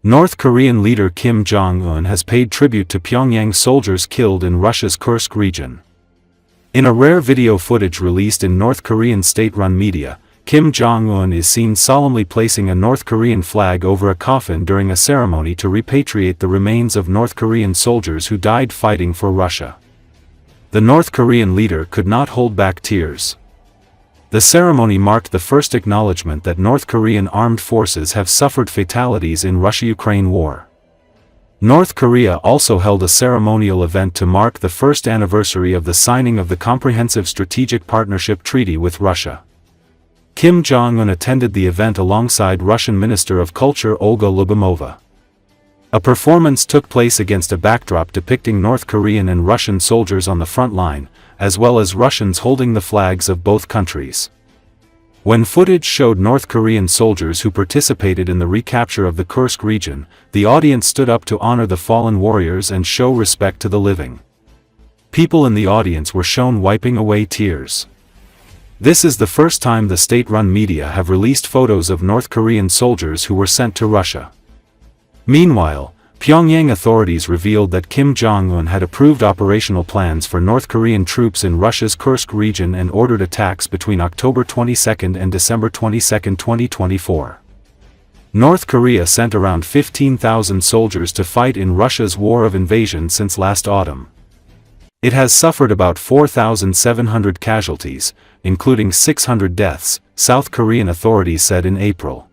North Korean leader Kim Jong-un has paid tribute to Pyongyang soldiers killed in Russia's Kursk region. In a rare video footage released in North Korean state-run media, Kim Jong-un is seen solemnly placing a North Korean flag over a coffin during a ceremony to repatriate the remains of North Korean soldiers who died fighting for Russia. The North Korean leader could not hold back tears. The ceremony marked the first acknowledgement that North Korean armed forces have suffered fatalities in Russia-Ukraine war. North Korea also held a ceremonial event to mark the first anniversary of the signing of the Comprehensive Strategic Partnership Treaty with Russia. Kim Jong-un attended the event alongside Russian Minister of Culture Olga Lyubimova. A performance took place against a backdrop depicting North Korean and Russian soldiers on the front line, as well as Russians holding the flags of both countries. When footage showed North Korean soldiers who participated in the recapture of the Kursk region, the audience stood up to honor the fallen warriors and show respect to the living. People in the audience were shown wiping away tears. This is the first time the state-run media have released photos of North Korean soldiers who were sent to Russia. Meanwhile, Pyongyang authorities revealed that Kim Jong-un had approved operational plans for North Korean troops in Russia's Kursk region and ordered attacks between October 22 and December 22, 2024. North Korea sent around 15,000 soldiers to fight in Russia's war of invasion since last autumn. It has suffered about 4,700 casualties, including 600 deaths, South Korean authorities said in April.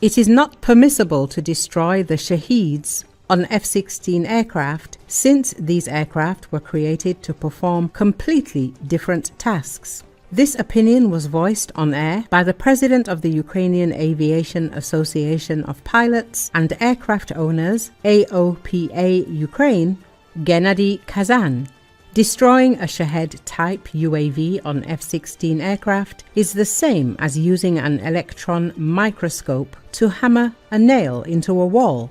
It is not permissible to destroy the Shaheeds on F-16 aircraft since these aircraft were created to perform completely different tasks. This opinion was voiced on air by the president of the Ukrainian Aviation Association of Pilots and Aircraft Owners, AOPA Ukraine, Gennady Kazan. Destroying a Shahed-type UAV on F-16 aircraft is the same as using an electron microscope to hammer a nail into a wall.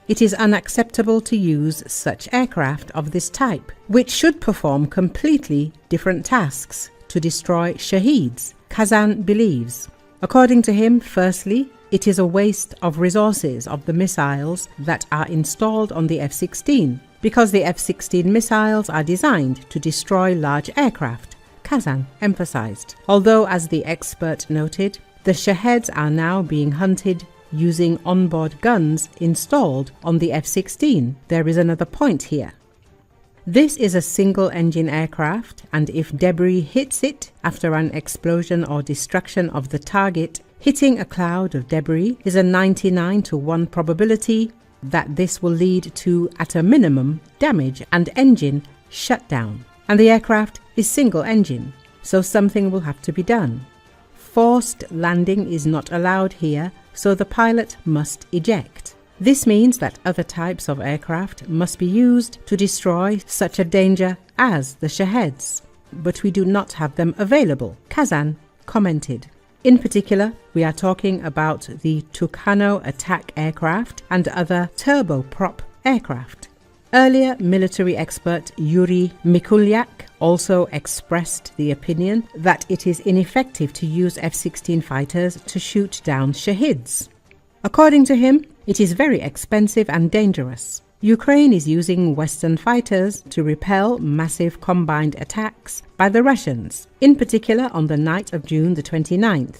It is unacceptable to use such aircraft of this type, which should perform completely different tasks, to destroy Shaheeds, Kazan believes. According to him, firstly, it is a waste of resources of the missiles that are installed on the F-16, because the F-16 missiles are designed to destroy large aircraft, Kazan emphasized. Although, as the expert noted, the Shaheeds are now being hunted using onboard guns installed on the F-16, there is another point here. This is a single-engine aircraft, and if debris hits it after an explosion or destruction of the target, hitting a cloud of debris is a 99-to-1 probability that this will lead to, at a minimum, damage and engine shutdown. And the aircraft is single-engine, so something will have to be done. Forced landing is not allowed here, so the pilot must eject. This means that other types of aircraft must be used to destroy such a danger as the Shaheeds, but we do not have them available, Kazan commented. In particular, we are talking about the Tucano attack aircraft and other turboprop aircraft. Earlier, military expert Yuri Mikulyak also expressed the opinion that it is ineffective to use F-16 fighters to shoot down Shahids. According to him, it is very expensive and dangerous. Ukraine is using Western fighters to repel massive combined attacks by the Russians, in particular on the night of June the 29th.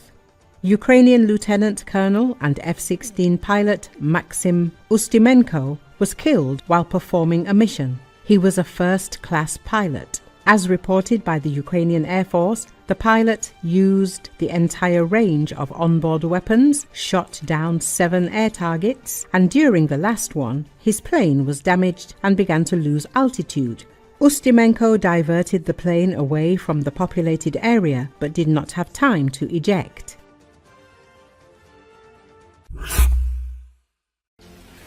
Ukrainian Lieutenant Colonel and F-16 pilot Maxim Ustimenko was killed while performing a mission. He was a first-class pilot. As reported by the Ukrainian Air Force, the pilot used the entire range of onboard weapons, shot down 7 air targets, and during the last one, his plane was damaged and began to lose altitude. Ustimenko diverted the plane away from the populated area but did not have time to eject.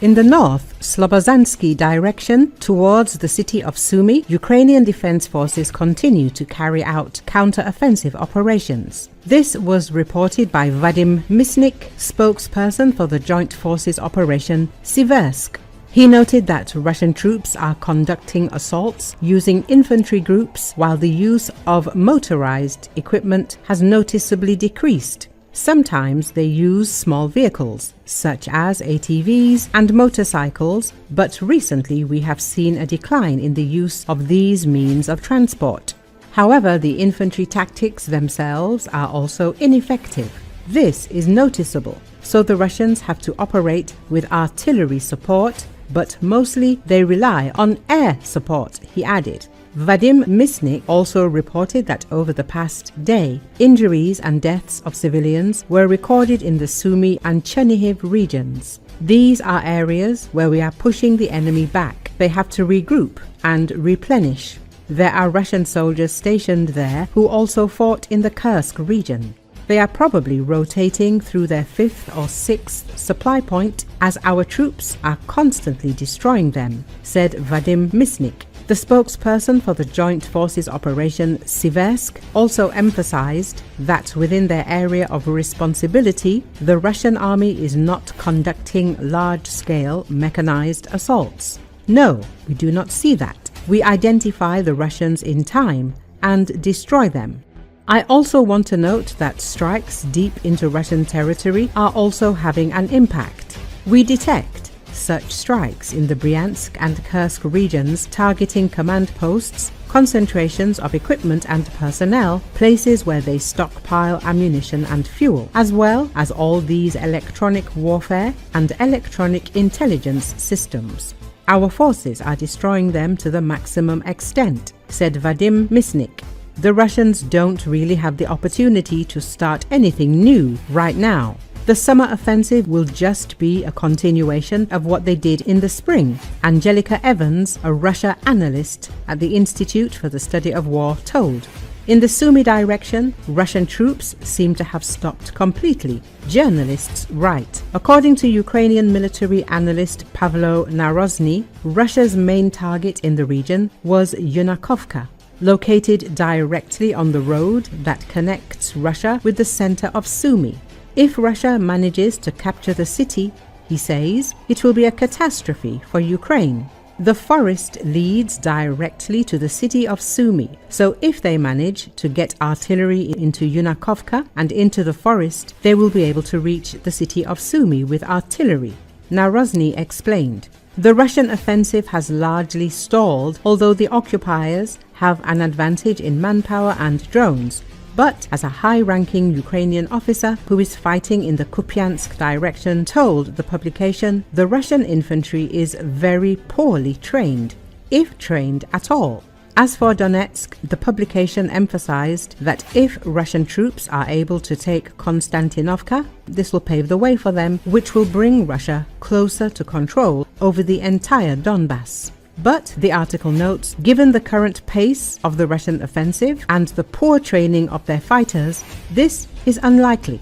In the north, Slobozansky direction towards the city of Sumy, Ukrainian defense forces continue to carry out counter-offensive operations. This was reported by Vadim Misnik, spokesperson for the Joint Forces Operation Siversk. He noted that Russian troops are conducting assaults using infantry groups while the use of motorized equipment has noticeably decreased. Sometimes they use small vehicles, such as ATVs and motorcycles, but recently we have seen a decline in the use of these means of transport. However, the infantry tactics themselves are also ineffective. This is noticeable, so the Russians have to operate with artillery support, but mostly they rely on air support, he added. Vadim Misnik also reported that over the past day, injuries and deaths of civilians were recorded in the Sumy and Chernihiv regions. These are areas where we are pushing the enemy back. They have to regroup and replenish. There are Russian soldiers stationed there who also fought in the Kursk region. They are probably rotating through their 5th or 6th supply point as our troops are constantly destroying them, said Vadim Misnik. The spokesperson for the Joint Forces Operation Siversk also emphasized that within their area of responsibility, the Russian army is not conducting large-scale mechanized assaults. No, we do not see that. We identify the Russians in time and destroy them. I also want to note that strikes deep into Russian territory are also having an impact. We detect such strikes in the Bryansk and Kursk regions targeting command posts, concentrations of equipment and personnel, places where they stockpile ammunition and fuel, as well as all these electronic warfare and electronic intelligence systems. Our forces are destroying them to the maximum extent, said Vadim Misnik. The Russians don't really have the opportunity to start anything new right now. The summer offensive will just be a continuation of what they did in the spring, Angelika Evans, a Russia analyst at the Institute for the Study of War, told. In the Sumy direction, Russian troops seem to have stopped completely, journalists write. According to Ukrainian military analyst Pavlo Narozny, Russia's main target in the region was Yunakovka, located directly on the road that connects Russia with the center of Sumy. If Russia manages to capture the city, he says, it will be a catastrophe for Ukraine. The forest leads directly to the city of Sumy, so if they manage to get artillery into Yunakovka and into the forest, they will be able to reach the city of Sumy with artillery, Narozny explained. The Russian offensive has largely stalled, although the occupiers have an advantage in manpower and drones. But as a high-ranking Ukrainian officer who is fighting in the Kupiansk direction told the publication, the Russian infantry is very poorly trained, if trained at all. As for Donetsk, the publication emphasized that if Russian troops are able to take Konstantinovka, this will pave the way for them, which will bring Russia closer to control over the entire Donbass. But, the article notes, given the current pace of the Russian offensive and the poor training of their fighters, this is unlikely.